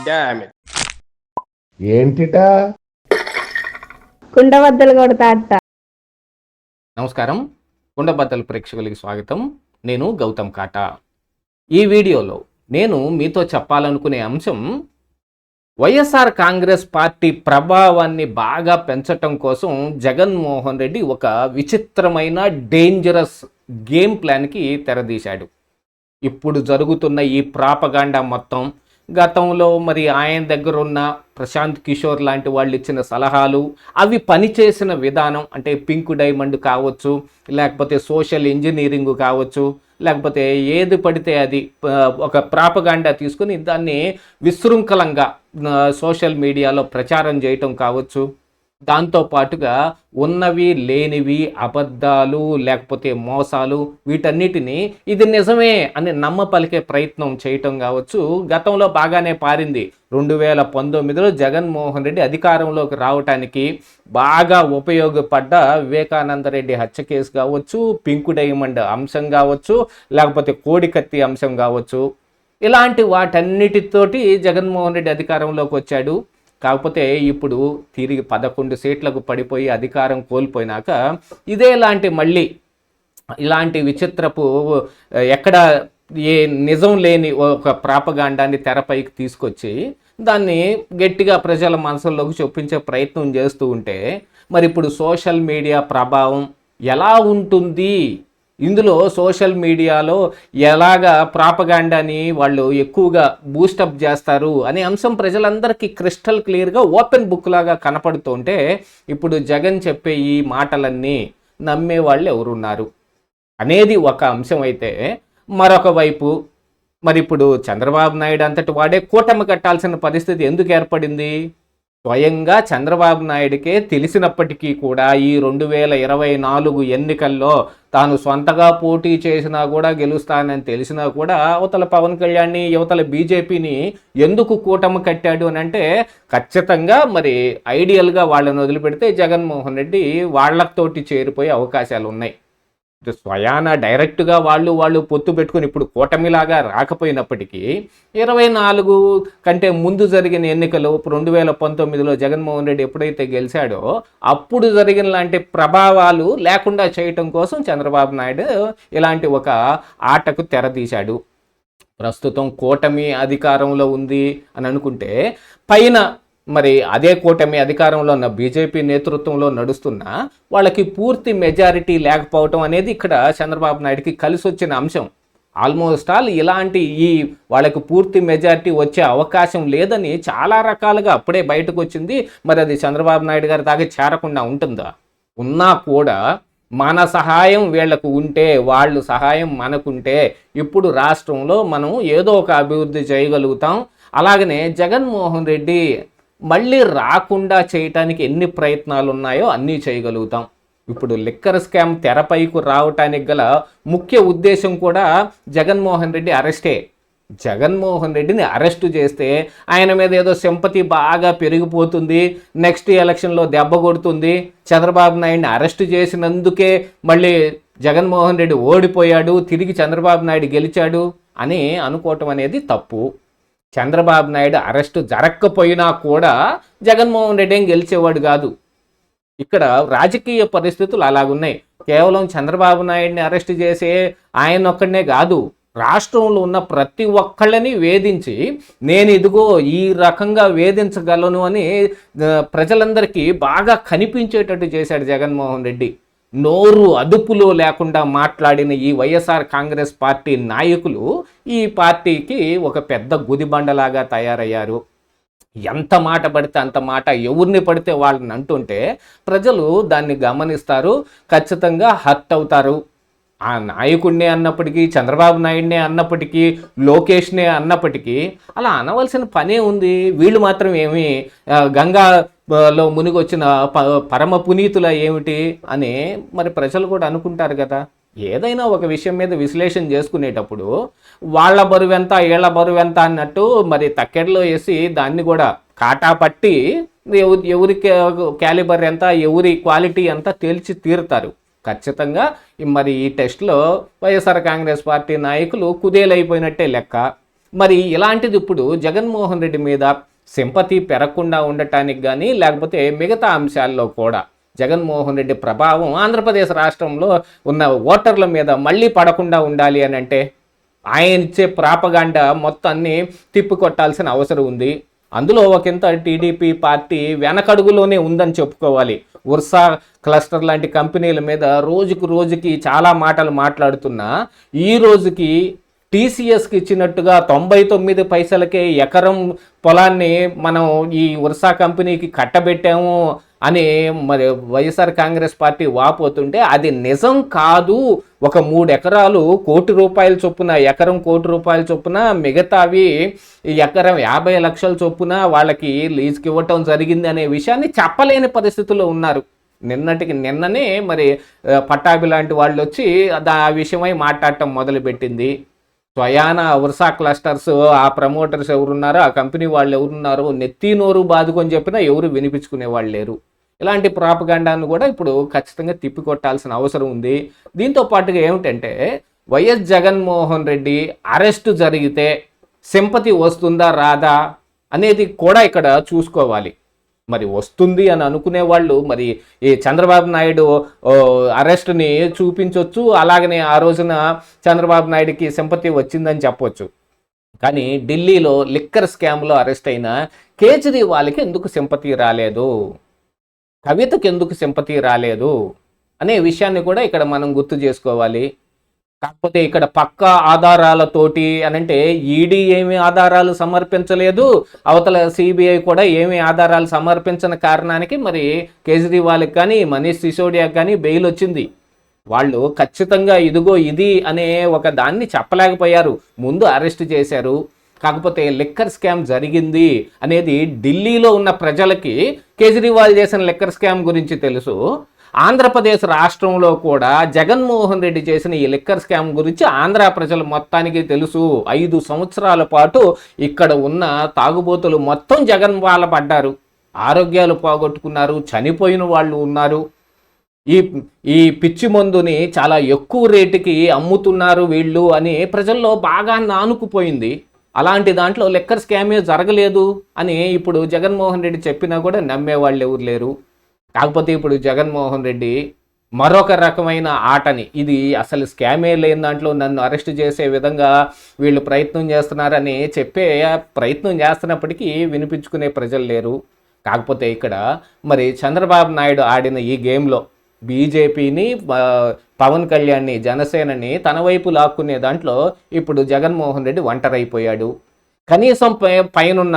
Damn it. ఏంటిటా కుండబద్దలు కొడతా అట్ట. నమస్కారం, కుండబద్దలు ప్రేక్షకులకి స్వాగతం. నేను గౌతమ్ కాటా. ఈ వీడియోలో నేను మీతో చెప్పాలనుకునే అంశం వైఎస్ఆర్ కాంగ్రెస్ పార్టీ ప్రభావాన్ని బాగా పెంచటం కోసం జగన్మోహన్ రెడ్డి ఒక విచిత్రమైన డేంజరస్ గేమ్ ప్లాన్కి తెరదీశాడు. ఇప్పుడు జరుగుతున్న ఈ ప్రాపగాండా మొత్తం, గతంలో మరి ఆయన దగ్గర ఉన్న ప్రశాంత్ కిషోర్ లాంటి వాళ్ళు ఇచ్చిన సలహాలు, అవి పనిచేసిన విధానం, అంటే పింక్ డైమండ్ కావచ్చు, లేకపోతే సోషల్ ఇంజనీరింగ్ కావచ్చు, లేకపోతే ఏది పడితే అది ఒక ప్రాపగాండా తీసుకుని దాన్ని విశృంఖలంగా సోషల్ మీడియాలో ప్రచారం చేయటం కావచ్చు, దాంతోపాటుగా ఉన్నవి లేనివి అబద్ధాలు లేకపోతే మోసాలు వీటన్నిటినీ ఇది నిజమే అని నమ్మపలికే ప్రయత్నం చేయటం కావచ్చు, గతంలో బాగానే పారింది. 2019లో జగన్మోహన్ రెడ్డి అధికారంలోకి రావటానికి బాగా ఉపయోగపడ్డ వివేకానంద రెడ్డి హత్య కేసు కావచ్చు, పింక్ డైమండ్ అంశం కావచ్చు, లేకపోతే కోడికత్తి అంశం కావచ్చు, ఇలాంటి వాటన్నిటితోటి జగన్మోహన్ రెడ్డి అధికారంలోకి వచ్చాడు. కాకపోతే ఇప్పుడు తిరిగి 11 సీట్లకు పడిపోయి అధికారం కోల్పోయినాక ఇదేలాంటి మళ్ళీ ఇలాంటి విచిత్రపు ఎక్కడ ఏ నిజం లేని ఒక ప్రాపగాండాన్ని తెరపైకి తీసుకొచ్చి దాన్ని గట్టిగా ప్రజల మనసుల్లోకి చొప్పించే ప్రయత్నం చేస్తూ ఉంటే, మరి ఇప్పుడు సోషల్ మీడియా ప్రభావం ఎలా ఉంటుంది, ఇందులో సోషల్ మీడియాలో ఎలాగా ప్రాపగాండాని వాళ్ళు ఎక్కువగా బూస్టప్ చేస్తారు అనే అంశం ప్రజలందరికీ క్రిస్టల్ క్లియర్గా ఓపెన్ బుక్ లాగా కనపడుతుంటే, ఇప్పుడు జగన్ చెప్పే ఈ మాటలన్నీ నమ్మే వాళ్ళు ఎవరున్నారు అనేది ఒక అంశం అయితే, మరొక వైపు మరి ఇప్పుడు చంద్రబాబు నాయుడు అంతటి వాడే కూటమి కట్టాల్సిన పరిస్థితి ఎందుకు ఏర్పడింది? స్వయంగా చంద్రబాబు నాయుడికే తెలిసినప్పటికీ కూడా ఈ 2024 ఎన్నికల్లో తాను సొంతగా పోటీ చేసినా కూడా గెలుస్తానని తెలిసినా కూడా అవతల పవన్ కళ్యాణ్ని, యువతల బీజేపీని ఎందుకు కూటమి కట్టాడు అని అంటే, ఖచ్చితంగా మరి ఐడియల్గా వాళ్ళని వదిలిపెడితే జగన్మోహన్ రెడ్డి వాళ్ళతోటి చేరిపోయే అవకాశాలు ఉన్నాయి. స్వయాన డైరెక్ట్గా వాళ్ళు పొత్తు పెట్టుకుని ఇప్పుడు కూటమిలాగా రాకపోయినప్పటికీ 24 కంటే ముందు జరిగిన ఎన్నికలు 2019లో జగన్మోహన్ రెడ్డి ఎప్పుడైతే గెలిచాడో అప్పుడు జరిగిన లాంటి ప్రభావాలు లేకుండా చేయటం కోసం చంద్రబాబు నాయుడు ఇలాంటి ఒక ఆటకు తెరతీశాడు. ప్రస్తుతం కూటమి అధికారంలో ఉంది అని అనుకుంటే, పైన మరి అదే కూటమి అధికారంలో ఉన్న బీజేపీ నేతృత్వంలో నడుస్తున్న వాళ్ళకి పూర్తి మెజారిటీ లేకపోవటం అనేది ఇక్కడ చంద్రబాబు నాయుడికి కలిసి వచ్చిన అంశం. ఆల్మోస్ట్ ఆల్ ఇలాంటి వాళ్ళకి పూర్తి మెజారిటీ వచ్చే అవకాశం లేదని చాలా రకాలుగా అప్పుడే బయటకు వచ్చింది. మరి అది చంద్రబాబు నాయుడు గారి దాకా చేరకుండా ఉంటుందా? ఉన్నా కూడా మన సహాయం వీళ్లకు ఉంటే, వాళ్ళు సహాయం మనకుంటే ఇప్పుడు రాష్ట్రంలో మనం ఏదో ఒక అభివృద్ధి చేయగలుగుతాం. అలాగనే జగన్మోహన్ రెడ్డి మళ్ళీ రాకుండా చేయటానికి ఎన్ని ప్రయత్నాలు ఉన్నాయో అన్నీ చేయగలుగుతాం. ఇప్పుడు లిక్కర్ స్కామ్ తెరపైకి రావటానికి గల ముఖ్య ఉద్దేశం కూడా జగన్మోహన్ రెడ్డి అరెస్టే. జగన్మోహన్ రెడ్డిని అరెస్టు చేస్తే ఆయన మీద ఏదో సింపతి బాగా పెరిగిపోతుంది, నెక్స్ట్ ఎలక్షన్లో దెబ్బ కొడుతుంది, చంద్రబాబు నాయుడిని అరెస్టు చేసినందుకే మళ్ళీ జగన్మోహన్ రెడ్డి ఓడిపోయాడు, తిరిగి చంద్రబాబు నాయుడు గెలిచాడు అని అనుకోవటం అనేది తప్పు. చంద్రబాబు నాయుడు అరెస్టు జరగకపోయినా కూడా జగన్మోహన్ రెడ్డి ఏం గెలిచేవాడు కాదు. ఇక్కడ రాజకీయ పరిస్థితులు అలాగున్నాయి. కేవలం చంద్రబాబు నాయుడిని అరెస్ట్ చేసే ఆయన ఒక్కడనే కాదు, రాష్ట్రంలో ఉన్న ప్రతి ఒక్కళ్ళని వేధించి నేను ఇదిగో ఈ రకంగా వేధించగలను అని ప్రజలందరికీ బాగా కనిపించేటట్టు చేశాడు జగన్మోహన్ రెడ్డి. నోరు అదుపులో లేకుండా మాట్లాడిన ఈ వైఎస్ఆర్ కాంగ్రెస్ పార్టీ నాయకులు ఈ పార్టీకి ఒక పెద్ద గుదిబండలాగా తయారయ్యారు. ఎంత మాట పడితే అంత మాట, ఎవరిని పడితే వాళ్ళని అంటుంటే ప్రజలు దాన్ని గమనిస్తారు, ఖచ్చితంగా హర్ట్ అవుతారు. ఆ నాయకుడినే అన్నప్పటికీ, చంద్రబాబు నాయుడినే అన్నప్పటికీ, లోకేష్నే అన్నప్పటికీ అలా అనవలసిన పనే ఉంది. వీళ్ళు మాత్రం ఏమి గంగాలో మునిగి వచ్చిన పరమ పునీతుల ఏమిటి అని మరి ప్రజలు కూడా అనుకుంటారు కదా. ఏదైనా ఒక విషయం మీద విశ్లేషణ చేసుకునేటప్పుడు వాళ్ళ బరువెంత వీళ్ళ బరువెంత అన్నట్టు మరి తక్కెడలో వేసి దాన్ని కూడా కాటా పట్టి ఎవరి క్యాలిబర్ ఎంత, ఎవరి క్వాలిటీ ఎంత తేల్చి తీరుతారు. ఖచ్చితంగా మరి ఈ టెస్ట్లో వైఎస్ఆర్ కాంగ్రెస్ పార్టీ నాయకులు కుదేలైపోయినట్టే లెక్క. మరి ఇలాంటిది ఇప్పుడు జగన్మోహన్ రెడ్డి మీద సింపతి పెరగకుండా ఉండటానికి కానీ లేకపోతే మిగతా అంశాల్లో కూడా జగన్మోహన్ రెడ్డి ప్రభావం ఆంధ్రప్రదేశ్ రాష్ట్రంలో ఉన్న ఓటర్ల మీద మళ్ళీ పడకుండా ఉండాలి అని అంటే ఆయన ఇచ్చే ప్రాపగాండ మొత్తాన్ని తిప్పికొట్టాల్సిన అవసరం ఉంది. అందులో ఒకంత టీడీపీ పార్టీ వెనకడుగులోనే ఉందని చెప్పుకోవాలి. ఉర్సా క్లస్టర్ లాంటి కంపెనీల మీద రోజుకు రోజుకి చాలా మాటలు మాట్లాడుతున్నా ఈ రోజుకి టీసీఎస్కి ఇచ్చినట్టుగా 99 పైసలకే ఎకరం పొలాన్ని మనం ఈ ఉర్సా కంపెనీకి కట్టబెట్టాము అని మరి వైఎస్ఆర్ కాంగ్రెస్ పార్టీ వాపోతుంటే అది నిజం కాదు. ఒక 3 ఎకరాలు ₹1,00,00,000 చొప్పున, ఎకరం ₹1,00,00,000 చొప్పున, మిగతావి ఎకరం 50 లక్షల చొప్పున వాళ్ళకి లీజుకి ఇవ్వటం జరిగింది అనే విషయాన్ని చెప్పలేని పరిస్థితుల్లో ఉన్నారు. నిన్ననే మరి పట్టాభి లాంటి వాళ్ళు వచ్చి ఆ విషయమై మాట్లాడటం మొదలుపెట్టింది. స్వయాన ఉర్సా క్లస్టర్స్ ఆ ప్రమోటర్స్ ఎవరున్నారో, ఆ కంపెనీ వాళ్ళు ఎవరున్నారో నెత్తి నోరు బాదుకొని చెప్పినా ఎవరు వినిపించుకునే వాళ్ళు లేరు. ఇలాంటి ప్రాపగాండాను కూడా ఇప్పుడు ఖచ్చితంగా తిప్పికొట్టాల్సిన అవసరం ఉంది. దీంతో పాటుగా ఏమిటంటే వైఎస్ జగన్మోహన్ రెడ్డి అరెస్టు జరిగితే సింపతి వస్తుందా రాదా అనేది కూడా ఇక్కడ చూసుకోవాలి. మరి వస్తుంది అని అనుకునే వాళ్ళు మరి ఈ చంద్రబాబు నాయుడు అరెస్ట్ని చూపించవచ్చు, అలాగనే ఆ రోజున చంద్రబాబు నాయుడుకి సింపతి వచ్చిందని చెప్పొచ్చు. కానీ ఢిల్లీలో లిక్కర్ స్కామ్లో అరెస్ట్ అయిన కేజ్రీవాల్కి ఎందుకు సింపతి రాలేదు, కవితకు ఎందుకు సింపతి రాలేదు అనే విషయాన్ని కూడా ఇక్కడ మనం గుర్తు చేసుకోవాలి. కాకపోతే ఇక్కడ పక్కా ఆధారాలతోటి అనంటే ఈడీ ఏమి ఆధారాలు సమర్పించలేదు, అవతల సిబిఐ కూడా ఏమి ఆధారాలు సమర్పించిన కారణానికి మరి కేజ్రీవాల్కి కానీ మనీష్ సిసోడియాకి కానీ బెయిల్ వచ్చింది. వాళ్ళు ఖచ్చితంగా ఇదిగో ఇది అనే ఒక దాన్ని చెప్పలేకపోయారు, ముందు అరెస్ట్ చేశారు. కాకపోతే లిక్కర్ స్కామ్ జరిగింది అనేది ఢిల్లీలో ఉన్న ప్రజలకి కేజ్రీవాల్ చేసిన లిక్కర్ స్కామ్ గురించి తెలుసు. ఆంధ్రప్రదేశ్ రాష్ట్రంలో కూడా జగన్మోహన్ రెడ్డి చేసిన ఈ లిక్కర్ స్కామ్ గురించి ఆంధ్ర ప్రజలు మొత్తానికి తెలుసు. 5 సంవత్సరాల పాటు ఇక్కడ ఉన్న తాగుబోతులు మొత్తం జగన్ వాళ్ళ పడ్డారు, ఆరోగ్యాలు పోగొట్టుకున్నారు, చనిపోయిన వాళ్ళు ఉన్నారు. ఈ పిచ్చి మందుని చాలా ఎక్కువ రేటుకి అమ్ముతున్నారు వీళ్ళు అని ప్రజల్లో బాగా నానుకుపోయింది. అలాంటి దాంట్లో లిక్కర్ స్కామే జరగలేదు అని ఇప్పుడు జగన్మోహన్ రెడ్డి చెప్పినా కూడా నమ్మేవాళ్ళు ఎవరు లేరు. కాకపోతే ఇప్పుడు జగన్మోహన్ రెడ్డి మరొక రకమైన ఆటని, ఇది అసలు స్కామే లేని దాంట్లో నన్ను అరెస్ట్ చేసే విధంగా వీళ్ళు ప్రయత్నం చేస్తున్నారని చెప్పే ప్రయత్నం చేస్తున్నప్పటికీ వినిపించుకునే ప్రజలు లేరు. కాకపోతే ఇక్కడ మరి చంద్రబాబు నాయుడు ఆడిన ఈ గేమ్లో బీజేపీని, పవన్ కళ్యాణ్ని, జనసేనని తన వైపు లాక్కునే దాంట్లో ఇప్పుడు జగన్మోహన్ రెడ్డి ఒంటరైపోయాడు. కనీసం పైనున్న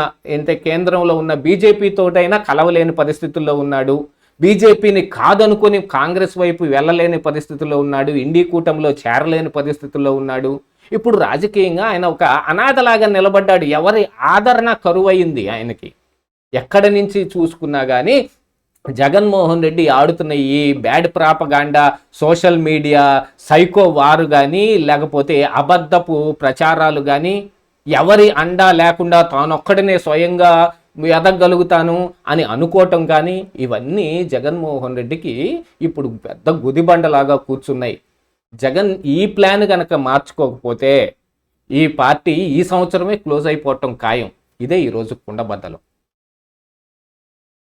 కేంద్రంలో ఉన్న బీజేపీతోటైనా కలవలేని పరిస్థితుల్లో ఉన్నాడు. బీజేపీని కాదనుకొని కాంగ్రెస్ వైపు వెళ్ళలేని పరిస్థితుల్లో ఉన్నాడు. ఇండి కూటమిలో చేరలేని పరిస్థితుల్లో ఉన్నాడు. ఇప్పుడు రాజకీయంగా ఆయన ఒక అనాథలాగా నిలబడ్డాడు. ఎవరి ఆదరణ కరువయింది ఆయనకి. ఎక్కడి నుంచి చూసుకున్నా కానీ జగన్మోహన్ రెడ్డి ఆడుతున్న ఈ bad propaganda, social media psycho వారు కానీ లేకపోతే అబద్ధపు ప్రచారాలు కానీ, ఎవరి అండా లేకుండా తానొక్కడనే స్వయంగా ఎదగలుగుతాను అని అనుకోవటం కానీ, ఇవన్నీ జగన్మోహన్ రెడ్డికి ఇప్పుడు పెద్ద గుదిబండలాగా కూర్చున్నాయి. జగన్ ఈ ప్లాన్ కనుక మార్చుకోకపోతే ఈ పార్టీ ఈ సంవత్సరమే క్లోజ్ అయిపోవటం ఖాయం. ఇదే ఈరోజు కుండబద్దలు.